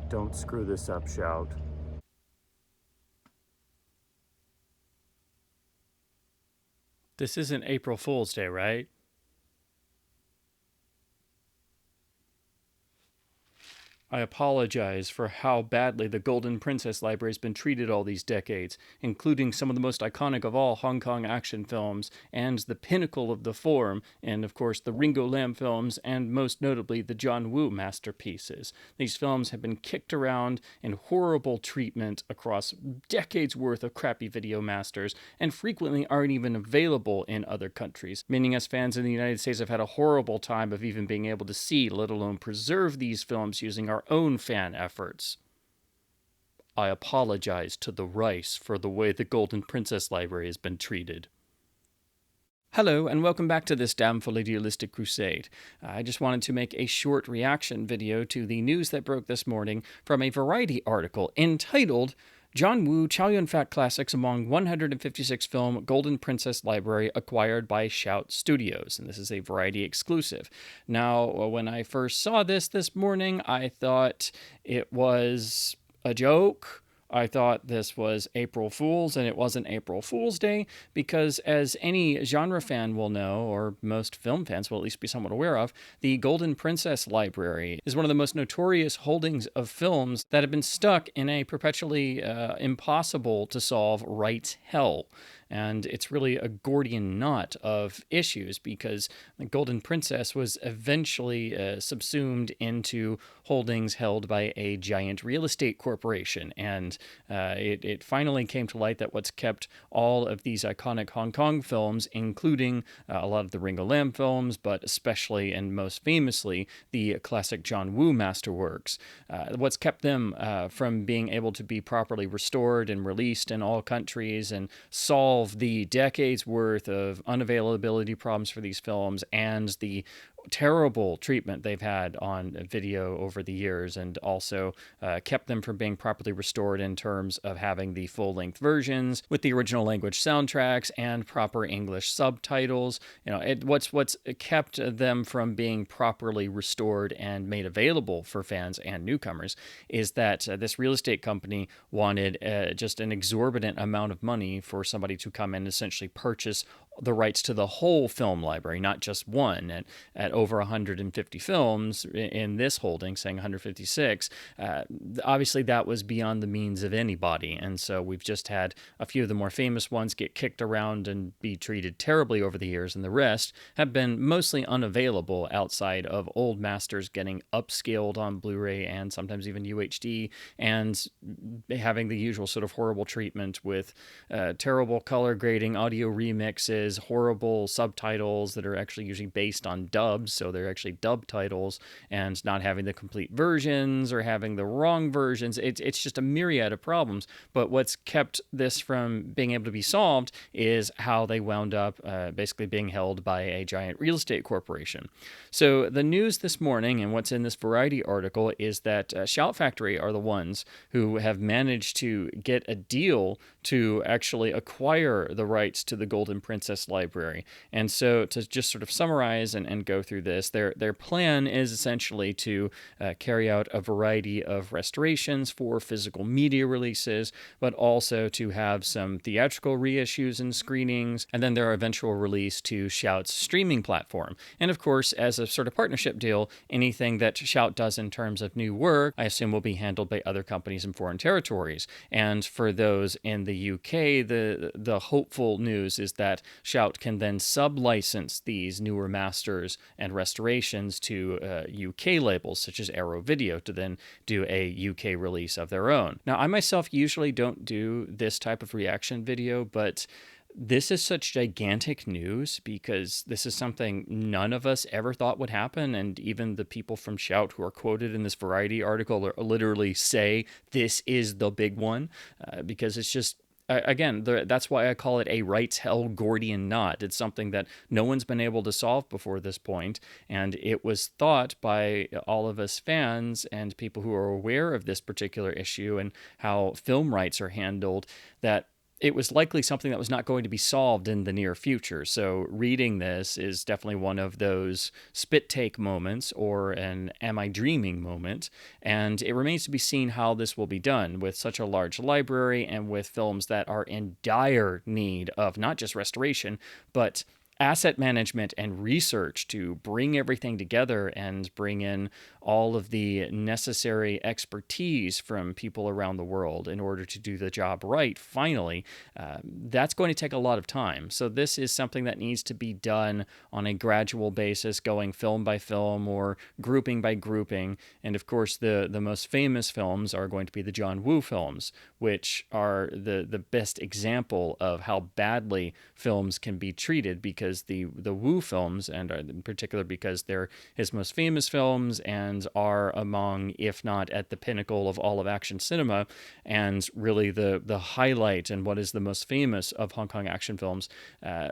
Don't screw this up, Shout. This isn't April Fool's Day, right? I apologize for how badly the Golden Princess Library has been treated all these decades, including some of the most iconic of all Hong Kong action films, and the pinnacle of the form, and of course the Ringo Lam films, and most notably the John Woo masterpieces. These films have been kicked around in horrible treatment across decades worth of crappy video masters, and frequently aren't even available in other countries, meaning us fans in the United States have had a horrible time of even being able to see, let alone preserve these films using our own fan efforts. I apologize to the Rice for the way the Golden Princess Library has been treated. Hello, and welcome back to this damnful idealistic crusade. I just wanted to make a short reaction video to the news that broke this morning from a Variety article entitled John Woo Chow Yun-fat Classics Among 156 Film Golden Princess Library Acquired by Shout Studios. And this is a Variety exclusive. Now, when I first saw this morning, I thought it was a joke. I thought this was April Fool's, and it wasn't April Fool's Day, because as any genre fan will know, or most film fans will at least be somewhat aware of, the Golden Princess Library is one of the most notorious holdings of films that have been stuck in a perpetually impossible to solve rights hell. And it's really a Gordian knot of issues because the Golden Princess was eventually subsumed into holdings held by a giant real estate corporation. And it finally came to light that what's kept all of these iconic Hong Kong films, including a lot of the Ringo Lam films, but especially and most famously the classic John Woo masterworks, what's kept them from being able to be properly restored and released in all countries and solve the decades worth of unavailability problems for these films and the terrible treatment they've had on video over the years, and also kept them from being properly restored in terms of having the full-length versions with the original language soundtracks and proper English subtitles. You know, what's kept them from being properly restored and made available for fans and newcomers is that this real estate company wanted just an exorbitant amount of money for somebody to come and essentially purchase the rights to the whole film library, not just one. At over 150 films in this holding, saying 156, obviously that was beyond the means of anybody. And so we've just had a few of the more famous ones get kicked around and be treated terribly over the years, and the rest have been mostly unavailable outside of old masters getting upscaled on Blu-ray and sometimes even UHD, and having the usual sort of horrible treatment with terrible color grading, audio remixes, horrible subtitles that are actually usually based on dubs, so they're actually dub titles, and not having the complete versions or having the wrong versions. It's just a myriad of problems. But what's kept this from being able to be solved is how they wound up basically being held by a giant real estate corporation. So the news this morning, and what's in this Variety article, is that Shout Factory are the ones who have managed to get a deal to actually acquire the rights to the Golden Princess Library. And so to just sort of summarize and go through this, their plan is essentially to carry out a variety of restorations for physical media releases, but also to have some theatrical reissues and screenings, and then their eventual release to Shout's streaming platform. And of course, as a sort of partnership deal, anything that Shout does in terms of new work, I assume will be handled by other companies in foreign territories. And for those in the UK, the hopeful news is that Shout can then sub-license these newer masters and restorations to UK labels such as Arrow Video to then do a UK release of their own. Now, I myself usually don't do this type of reaction video, but this is such gigantic news because this is something none of us ever thought would happen, and even the people from Shout who are quoted in this Variety article literally say this is the big one, because it's just again, that's why I call it a rights hell Gordian knot. It's something that no one's been able to solve before this point, and it was thought by all of us fans and people who are aware of this particular issue and how film rights are handled that it was likely something that was not going to be solved in the near future. So reading this is definitely one of those spit take moments or an am I dreaming moment. And it remains to be seen how this will be done with such a large library and with films that are in dire need of not just restoration, but asset management and research to bring everything together and bring in all of the necessary expertise from people around the world in order to do the job right, finally, that's going to take a lot of time. So this is something that needs to be done on a gradual basis, going film by film or grouping by grouping. And of course, the most famous films are going to be the John Woo films, which are the best example of how badly films can be treated, because the Woo films, and in particular because they're his most famous films and are among, if not at the pinnacle of all of action cinema, and really the highlight and what is the most famous of Hong Kong action films,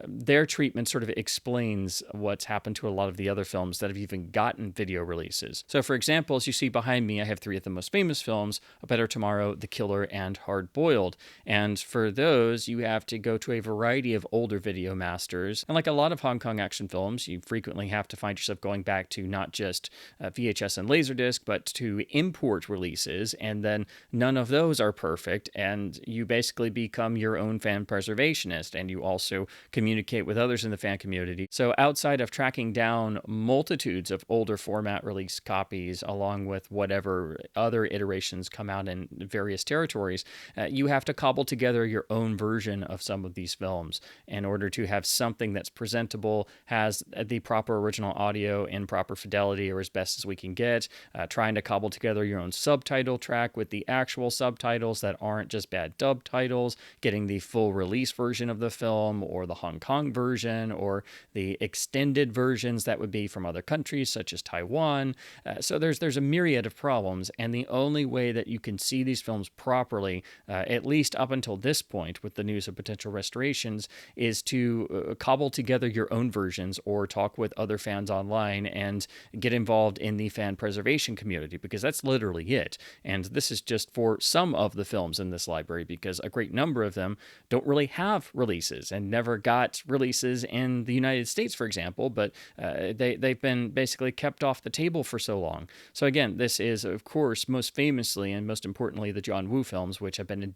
their treatment sort of explains what's happened to a lot of the other films that have even gotten video releases. So for example, as you see behind me, I have three of the most famous films: A Better Tomorrow, The Killer, and Hard Boiled. And for those, you have to go to a variety of older video masters. And like a lot of Hong Kong action films, you frequently have to find yourself going back to not just VHS and Laserdisc, but to import releases. And then none of those are perfect. And you basically become your own fan preservationist. And you also communicate with others in the fan community. So outside of tracking down multitudes of older format release copies, along with whatever other iterations come out in various territories, you have to cobble together your own version of some of these films in order to have something that's presentable, has the proper original audio in proper fidelity or as best as we can get, trying to cobble together your own subtitle track with the actual subtitles that aren't just bad dub titles, getting the full release version of the film or the Hong Kong version or the extended versions that would be from other countries such as Taiwan. So there's a myriad of problems, and the only way that you can see these films properly, at least up until this point with the news of potential restorations, is to cobble together your own versions or talk with other fans online and get involved in the fan preservation community, because that's literally it. And this is just for some of the films in this library, because a great number of them don't really have releases and never got releases in the United States, for example, but they've been basically kept off the table for so long. So again, this is, of course, most famously and most importantly, the John Woo films, which have been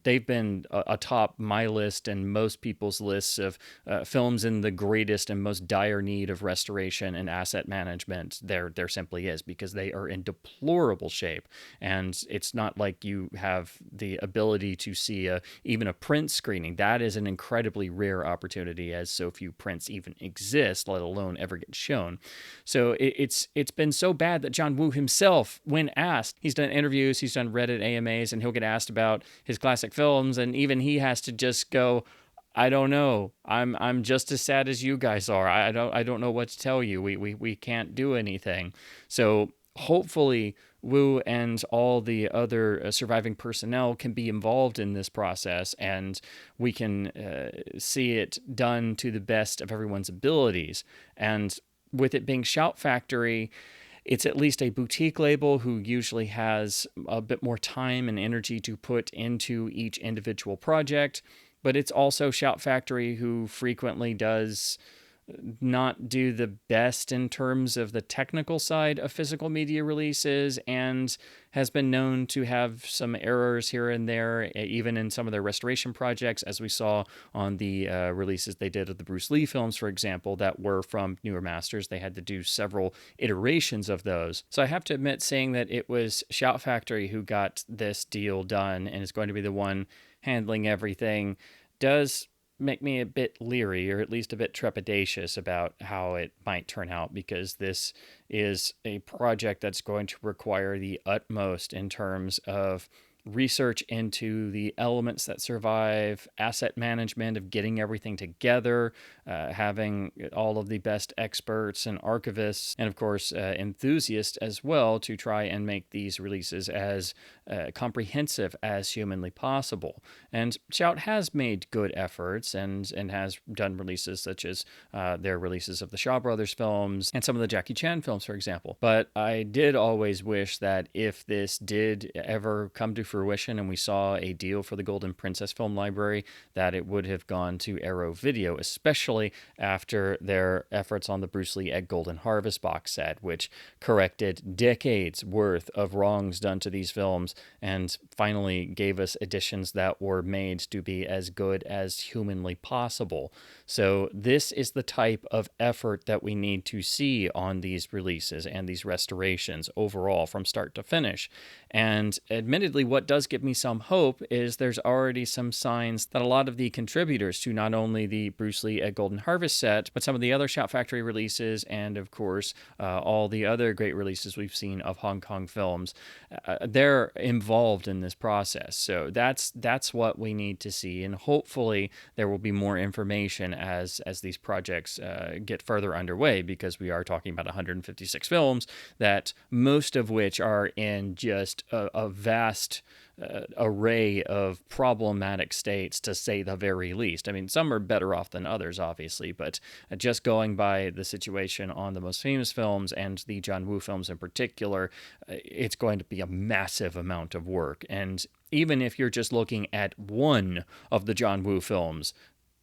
they've been atop my list and most people's lists of films in the greatest and most dire need of restoration and asset management. There simply is, because they are in deplorable shape. And it's not like you have the ability to see even a print screening. That is an incredibly rare opportunity, as so few prints even exist, let alone ever get shown. So it's been so bad that John Woo himself, when asked, he's done interviews, he's done Reddit AMAs, and he'll get asked about his classic films, and even he has to just go, I don't know. I'm just as sad as you guys are. I don't know what to tell you. We can't do anything. So hopefully Wu and all the other surviving personnel can be involved in this process, and we can see it done to the best of everyone's abilities. And with it being Shout Factory, it's at least a boutique label who usually has a bit more time and energy to put into each individual project, but it's also Shout Factory who frequently does not do the best in terms of the technical side of physical media releases, and has been known to have some errors here and there, even in some of their restoration projects, as we saw on the releases they did of the Bruce Lee films, for example, that were from newer masters. They had to do several iterations of those. So I have to admit, saying that it was Shout Factory who got this deal done and is going to be the one handling everything does make me a bit leery, or at least a bit trepidatious about how it might turn out, because this is a project that's going to require the utmost in terms of research into the elements that survive, asset management of getting everything together, having all of the best experts and archivists, and of course enthusiasts as well, to try and make these releases as comprehensive as humanly possible. And Shout has made good efforts and has done releases such as their releases of the Shaw Brothers films and some of the Jackie Chan films, for example. But I did always wish that if this did ever come to fruition and we saw a deal for the Golden Princess Film Library, that it would have gone to Arrow Video, especially after their efforts on the Bruce Lee Egg Golden Harvest box set, which corrected decades worth of wrongs done to these films and finally gave us editions that were made to be as good as humanly possible. So this is the type of effort that we need to see on these releases and these restorations overall from start to finish. And admittedly, what does give me some hope is there's already some signs that a lot of the contributors to not only the Bruce Lee at Golden Harvest set, but some of the other Shout Factory releases and, of course, all the other great releases we've seen of Hong Kong films, they're involved in this process. So that's what we need to see. And hopefully there will be more information as these projects get further underway, because we are talking about 156 films, that most of which are in just a vast array of problematic states, to say the very least. I mean, some are better off than others, obviously, but just going by the situation on the most famous films and the John Woo films in particular, it's going to be a massive amount of work. And even if you're just looking at one of the John Woo films,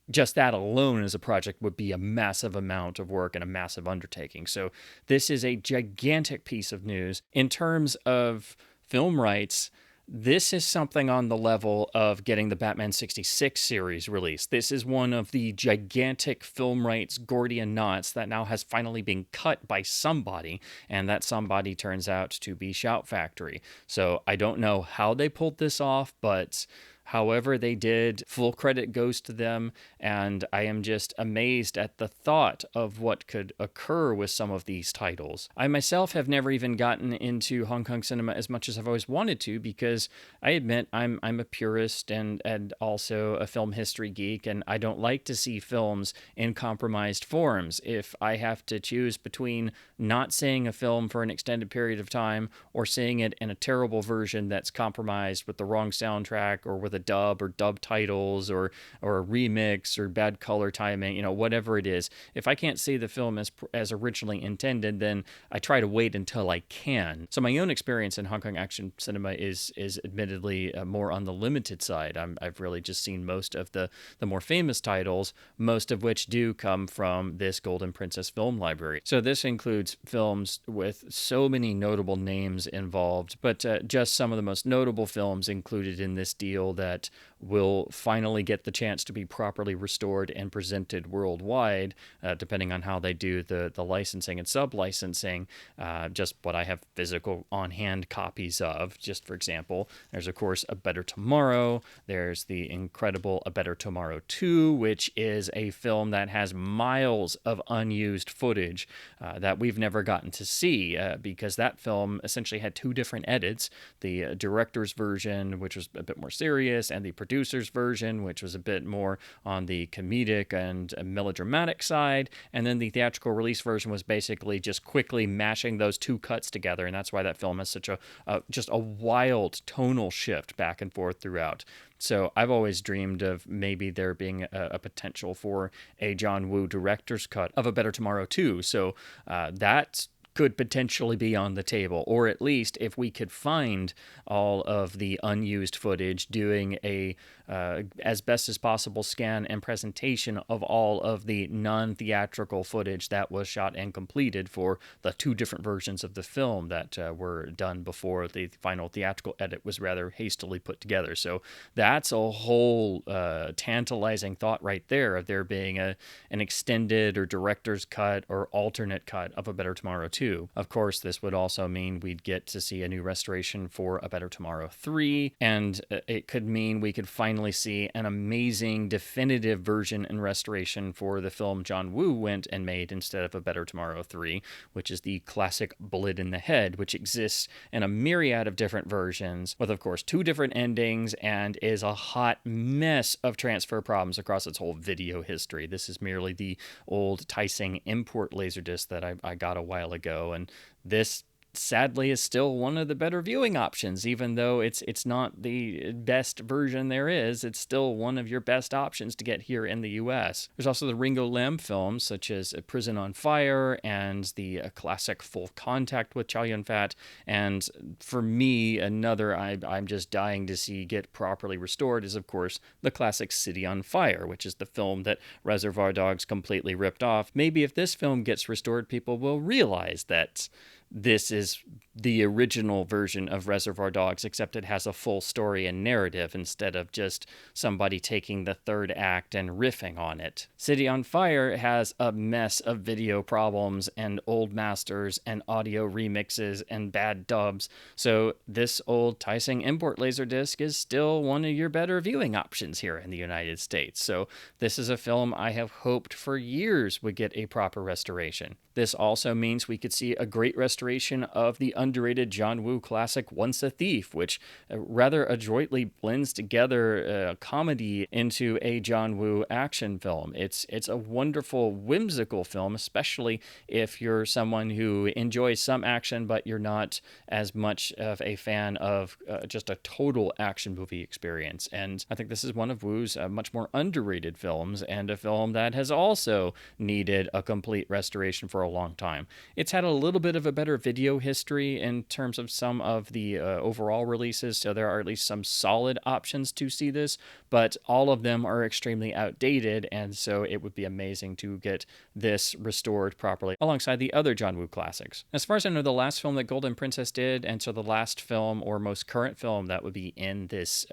just that alone as a project would be a massive amount of work and a massive undertaking. So this is a gigantic piece of news. In terms of film rights, this is something on the level of getting the Batman 66 series released. This is one of the gigantic film rights Gordian knots that now has finally been cut by somebody, and that somebody turns out to be Shout Factory. So I don't know how they pulled this off, but however they did, full credit goes to them, and I am just amazed at the thought of what could occur with some of these titles. I myself have never even gotten into Hong Kong cinema as much as I've always wanted to, because I admit I'm a purist and also a film history geek, and I don't like to see films in compromised forms. If I have to choose between not seeing a film for an extended period of time or seeing it in a terrible version that's compromised with the wrong soundtrack or with a dub or dub titles or a remix or bad color timing, whatever it is. If I can't see the film as originally intended, then I try to wait until I can. So my own experience in Hong Kong action cinema is admittedly more on the limited side. I've really just seen most of the more famous titles, most of which do come from this Golden Princess Film Library. So this includes films with so many notable names involved, but just some of the most notable films included in this deal that will finally get the chance to be properly restored and presented worldwide, depending on how they do the licensing and sub-licensing. Just what I have physical on-hand copies of, just for example. There's, of course, A Better Tomorrow. There's the incredible A Better Tomorrow 2, which is a film that has miles of unused footage that we've never gotten to see, because that film essentially had two different edits. The director's version, which was a bit more serious, and the producer's version, which was a bit more on the comedic and melodramatic side. And then the theatrical release version was basically just quickly mashing those two cuts together. And that's why that film has such just a wild tonal shift back and forth throughout. So I've always dreamed of maybe there being a potential for a John Woo director's cut of A Better Tomorrow 2. So that's could potentially be on the table, or at least if we could find all of the unused footage, doing a as best as possible scan and presentation of all of the non-theatrical footage that was shot and completed for the two different versions of the film that were done before the final theatrical edit was rather hastily put together. So that's a whole tantalizing thought right there, of there being an extended or director's cut or alternate cut of A Better Tomorrow 2. Of course, this would also mean we'd get to see a new restoration for A Better Tomorrow 3, and it could mean we could finally see an amazing definitive version and restoration for the film John Woo went and made instead of A Better Tomorrow 3, which is the classic Bullet in the Head, which exists in a myriad of different versions with, of course, two different endings and is a hot mess of transfer problems across its whole video history. This is merely the old Taiseng import laserdisc that I got a while ago, and this sadly is still one of the better viewing options. Even though it's not the best version there is, it's still one of your best options to get here in the US. There's also the Ringo Lam films, such as Prison on Fire and the classic Full Contact with Chow Yun-fat. And for me, another I'm just dying to see get properly restored is, of course, the classic City on Fire, which is the film that Reservoir Dogs completely ripped off. Maybe if this film gets restored, people will realize that this is the original version of Reservoir Dogs, except it has a full story and narrative instead of just somebody taking the third act and riffing on it. City on Fire has a mess of video problems and old masters and audio remixes and bad dubs, so this old Taiseng import Laserdisc is still one of your better viewing options here in the United States. So this is a film I have hoped for years would get a proper restoration. This also means we could see a great restoration of the underrated John Woo classic Once a Thief, which rather adroitly blends together a comedy into a John Woo action film. It's a wonderful, whimsical film, especially if you're someone who enjoys some action, but you're not as much of a fan of just a total action movie experience. And I think this is one of Woo's much more underrated films, and a film that has also needed a complete restoration for a long time. It's had a little bit of a better video history in terms of some of the overall releases, so there are at least some solid options to see this, but all of them are extremely outdated, and so it would be amazing to get this restored properly alongside the other John Woo classics. As far as I know, the last film that Golden Princess did, and so the last film or most current film that would be in this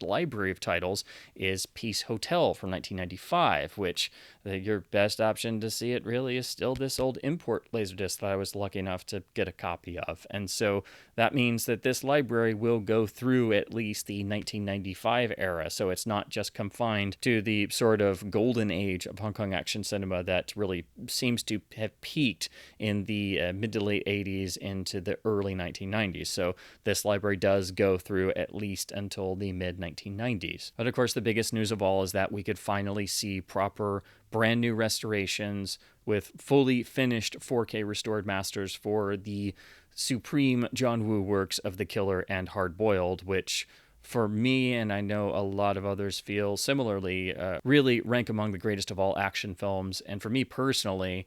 library of titles, is Peace Hotel from 1995, which your best option to see it really is still this old import Laserdisc that I was lucky enough to get a copy of. And so that means that this library will go through at least the 1995 era, so it's not just confined to the sort of golden age of Hong Kong action cinema that really seems to have peaked in the mid to late 80s into the early 1990s. So this library does go through at least until the mid 1990s. But of course, the biggest news of all is that we could finally see proper brand new restorations with fully finished 4K restored masters for the supreme John Woo works of The Killer and Hard Boiled, which for me, and I know a lot of others feel similarly, really rank among the greatest of all action films. And for me personally,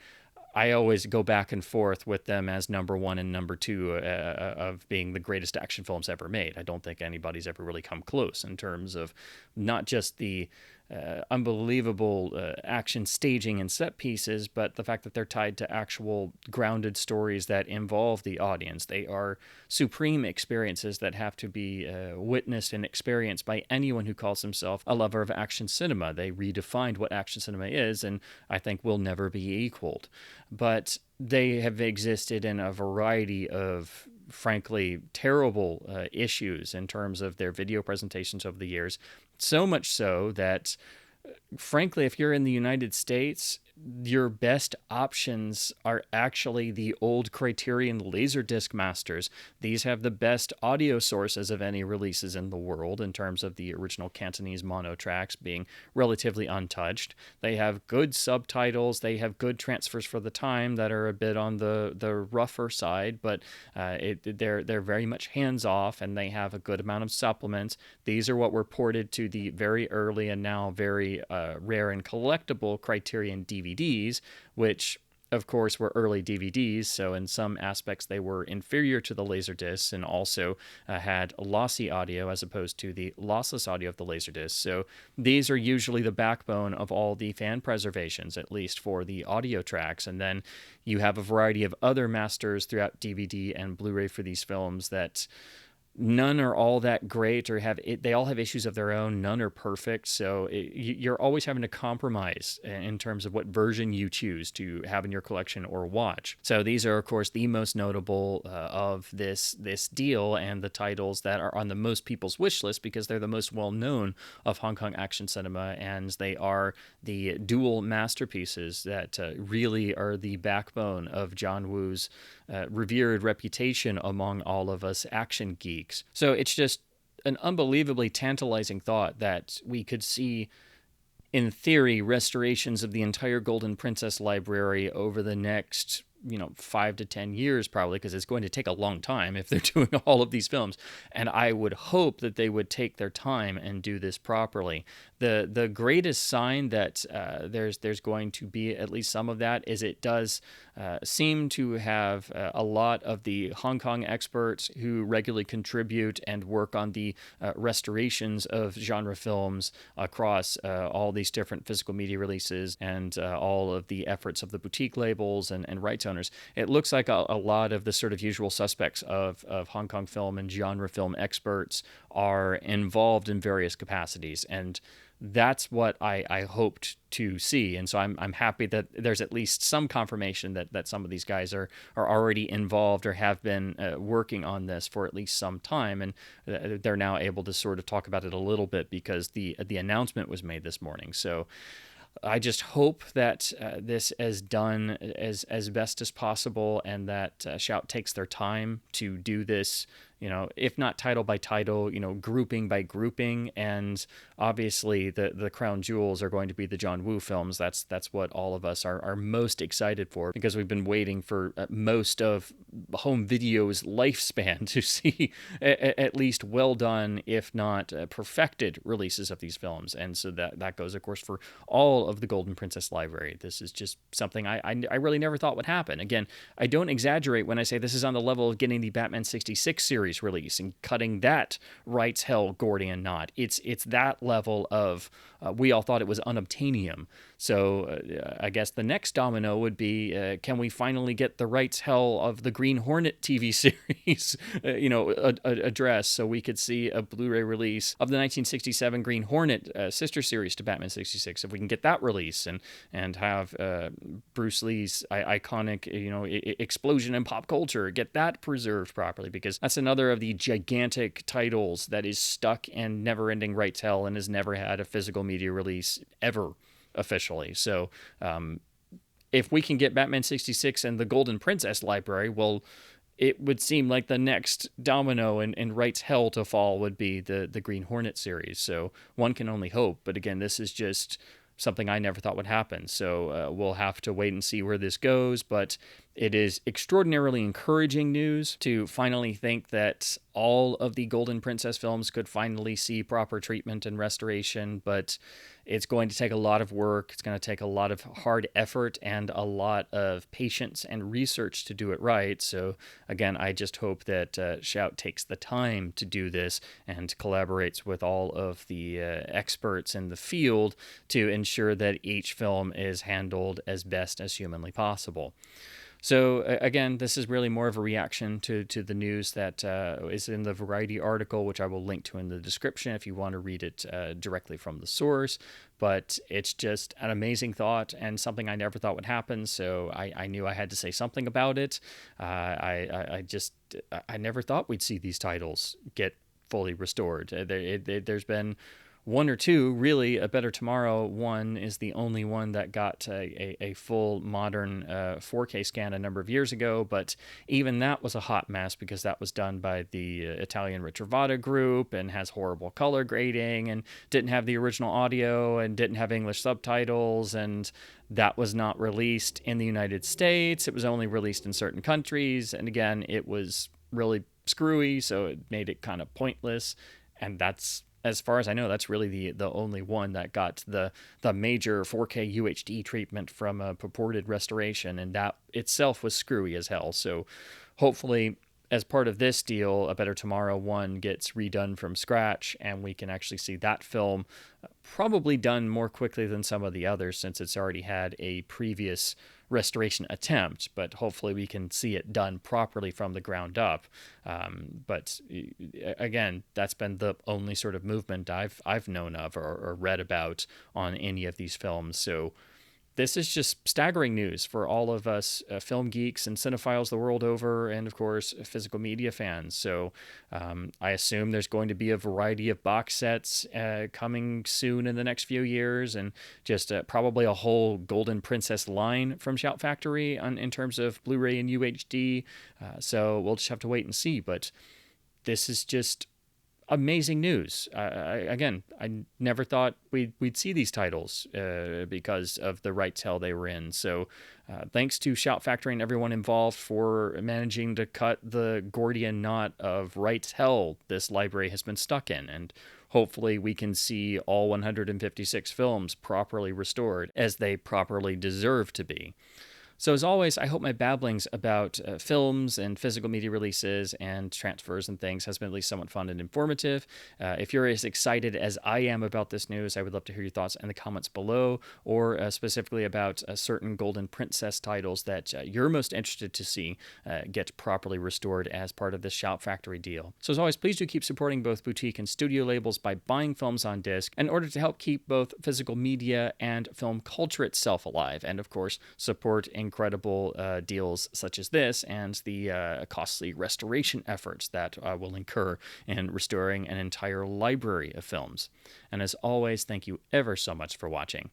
I always go back and forth with them as number one and number two of being the greatest action films ever made. I don't think anybody's ever really come close in terms of not just the unbelievable action staging and set pieces, but the fact that they're tied to actual grounded stories that involve the audience. They are supreme experiences that have to be witnessed and experienced by anyone who calls himself a lover of action cinema. They redefined what action cinema is, and I think will never be equaled. But they have existed in a variety of frankly terrible issues in terms of their video presentations over the years. So much so that, frankly, if you're in the United States, your best options are actually the old Criterion Laserdisc masters. These have the best audio sources of any releases in the world in terms of the original Cantonese mono tracks being relatively untouched. They have good subtitles. They have good transfers for the time that are a bit on the rougher side, but they're very much hands-off, and they have a good amount of supplements. These are what were ported to the very early and now very rare and collectible Criterion DVDs, which of course were early DVDs, so in some aspects they were inferior to the Laserdiscs and also had lossy audio as opposed to the lossless audio of the Laserdisc. So these are usually the backbone of all the fan preservations, at least for the audio tracks. And then you have a variety of other masters throughout DVD and Blu-ray for these films that none are all that great, or they all have issues of their own. None are perfect, so you're always having to compromise in terms of what version you choose to have in your collection or watch. So these are, of course, the most notable of this deal, and the titles that are on the most people's wish list because they're the most well-known of Hong Kong action cinema, and they are the dual masterpieces that really are the backbone of John Woo's revered reputation among all of us action geeks. So it's just an unbelievably tantalizing thought that we could see, in theory, restorations of the entire Golden Princess library over the next 5 to 10 years probably, because it's going to take a long time if they're doing all of these films. And I would hope that they would take their time and do this properly. The greatest sign that there's going to be at least some of that is it does seem to have a lot of the Hong Kong experts who regularly contribute and work on the restorations of genre films across all these different physical media releases and all of the efforts of the boutique labels and rights owners. It looks like a lot of the sort of usual suspects of Hong Kong film and genre film experts are involved in various capacities, and that's what I hoped to see. And so I'm happy that there's at least some confirmation that some of these guys are already involved or have been working on this for at least some time, and they're now able to sort of talk about it a little bit because the announcement was made this morning. So I just hope that this is done as best as possible, and that Shout takes their time to do this, if not title by title, grouping by grouping. And obviously the crown jewels are going to be the John Woo films. That's what all of us are most excited for, because we've been waiting for most of home video's lifespan to see at least well done, if not perfected releases of these films. And so that goes, of course, for all of the Golden Princess library. This is just something I really never thought would happen. Again, I don't exaggerate when I say this is on the level of getting the Batman 66 series release and cutting that rights hell Gordian knot. It's that level of we all thought it was unobtainium. So I guess the next domino would be, can we finally get the rights hell of the Green Hornet TV series, addressed, so we could see a Blu-ray release of the 1967 Green Hornet sister series to Batman 66. If we can get that release and have Bruce Lee's iconic, explosion in pop culture, get that preserved properly, because that's another of the gigantic titles that is stuck in never-ending rights hell and has never had a physical media release ever officially. So if we can get Batman 66 and the Golden Princess library, well, it would seem like the next domino in rights hell to fall would be the Green Hornet series. So one can only hope. But again, this is just something I never thought would happen. So we'll have to wait and see where this goes. But it is extraordinarily encouraging news to finally think that all of the Golden Princess films could finally see proper treatment and restoration. But it's going to take a lot of work. It's going to take a lot of hard effort and a lot of patience and research to do it right. So again, I just hope that Shout takes the time to do this and collaborates with all of the experts in the field to ensure that each film is handled as best as humanly possible. So again, this is really more of a reaction to the news that is in the Variety article, which I will link to in the description if you want to read it directly from the source. But it's just an amazing thought and something I never thought would happen. So I knew I had to say something about it. I never thought we'd see these titles get fully restored. There's been one or two, really. A Better Tomorrow one is the only one that got a full modern 4K scan a number of years ago, but even that was a hot mess because that was done by the Italian Ritrovata group and has horrible color grading and didn't have the original audio and didn't have English subtitles, and that was not released in the United States. It was only released in certain countries, and again, it was really screwy, so it made it kind of pointless, and that's, as far as I know, that's really the only one that got the major 4K UHD treatment from a purported restoration, and that itself was screwy as hell. So hopefully, as part of this deal, A Better Tomorrow 1 gets redone from scratch, and we can actually see that film probably done more quickly than some of the others, since it's already had a previous restoration attempt, but hopefully we can see it done properly from the ground up. But again, that's been the only sort of movement I've known of or read about on any of these films. So this is just staggering news for all of us film geeks and cinephiles the world over, and of course physical media fans. So I assume there's going to be a variety of box sets coming soon in the next few years, and just probably a whole Golden Princess line from Shout Factory in terms of Blu-ray and UHD. So we'll just have to wait and see. But this is just amazing news. Again, I never thought we'd see these titles because of the rights hell they were in. So thanks to Shout Factory and everyone involved for managing to cut the Gordian knot of rights hell this library has been stuck in. And hopefully we can see all 156 films properly restored as they properly deserve to be. So as always, I hope my babblings about films and physical media releases and transfers and things has been at least somewhat fun and informative. If you're as excited as I am about this news, I would love to hear your thoughts in the comments below, or specifically about certain Golden Princess titles that you're most interested to see get properly restored as part of this Shout Factory deal. So as always, please do keep supporting both boutique and studio labels by buying films on disc in order to help keep both physical media and film culture itself alive, and of course, support incredible deals such as this and the costly restoration efforts that will incur in restoring an entire library of films. And as always, thank you ever so much for watching.